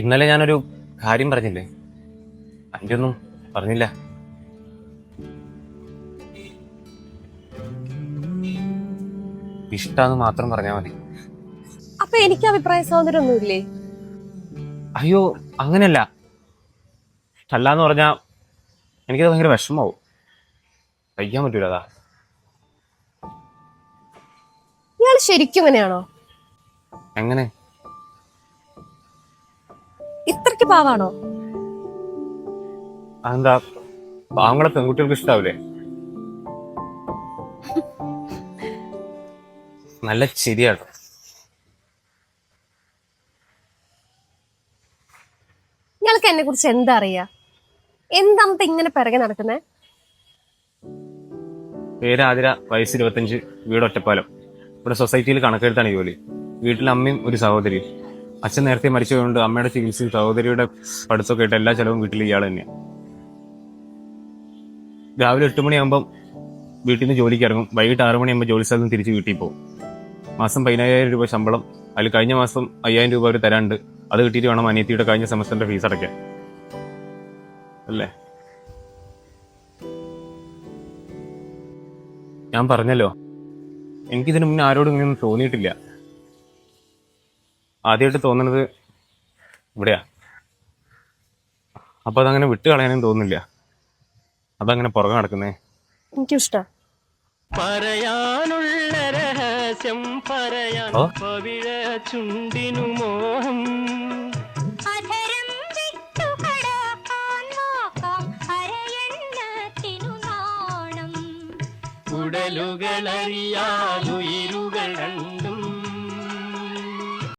ഇന്നലെ ഞാനൊരു കാര്യം പറഞ്ഞില്ലേ, അതിന്റെ ഒന്നും പറഞ്ഞില്ല. ഇഷ്ടാന്ന് മാത്രം പറഞ്ഞാൽ മതി. അപ്പൊ എനിക്ക് അഭിപ്രായ സ്വാതന്ത്ര്യം ഒന്നുമില്ലേ? അയ്യോ, അങ്ങനെയല്ല. അല്ലാന്ന് പറഞ്ഞാ എനിക്കത് ഭയങ്കര വിഷമാവും. കഴിക്കാൻ പറ്റൂല, അതാ. ഇയാൾ ശരിക്കും ഇങ്ങനെയാണോ? എങ്ങനെ? ഇത്രക്ക് പാവാണോ? അതെന്താ, പാവങ്ങളെ പെൺകുട്ടികൾക്ക് ഇഷ്ടാവില്ലേ? നല്ല ശരിയാട്ടോ. ഇയാൾക്ക് എന്നെ കുറിച്ച് എന്താ അറിയാ? എന്താമത്തെ ഇങ്ങനെ പിറകെ നടക്കുന്നേ? പേര് ആതിര, വയസ്സ് 25, വീട് ഒറ്റപ്പാലം. ഇവിടെ സൊസൈറ്റിയിൽ കണക്കെടുത്താണ് ജോലി. വീട്ടിൽ അമ്മയും ഒരു സഹോദരിയും. അച്ഛൻ നേരത്തെ മരിച്ചതുകൊണ്ട് അമ്മയുടെ ചികിത്സയും സഹോദരിയുടെ പഠിത്തമൊക്കെ ആയിട്ട് എല്ലാ ചെലവും വീട്ടിൽ ഇയാൾ തന്നെയാണ്. രാവിലെ 8 മണിയാകുമ്പം വീട്ടിൽ നിന്ന് ജോലിക്ക് ഇറങ്ങും. വൈകിട്ട് 6 മണിയാകുമ്പോൾ ജോലി സ്ഥലത്ത് നിന്ന് തിരിച്ച് വീട്ടിൽ പോകും. മാസം 15,000 രൂപ ശമ്പളം. അതിൽ കഴിഞ്ഞ മാസം 5,000 രൂപ അവർ തരാണ്ട്. അത് കിട്ടിയിട്ട് വേണം അനിയത്തിയുടെ കഴിഞ്ഞ സെമസ്റ്ററിന്റെ ഫീസ് അടയ്ക്കാൻ. അല്ലേ? ഞാൻ പറഞ്ഞല്ലോ, എനിക്കിതിനു മുന്നേ ആരോടും ഇങ്ങനെയൊന്നും തോന്നിയിട്ടില്ല. ആദ്യമായിട്ട് തോന്നുന്നത് ഇവിടെയാ. അപ്പൊ അതങ്ങനെ വിട്ട് കളയാനും തോന്നുന്നില്ല. അതങ്ങനെ പുറകെ നടക്കുന്നേ. എനിക്കിഷ്ടം. പറയാനുള്ള രഹസ്യം പറയാൻ ഓ, പവിഴ ചുണ്ടിനു മോഹം അധരം വിട്ടുകടക്കാൻ നോക്കാം അരയണ്ണത്തിനു നാണം ഉടലുകളറിയാതുയിരുകൾ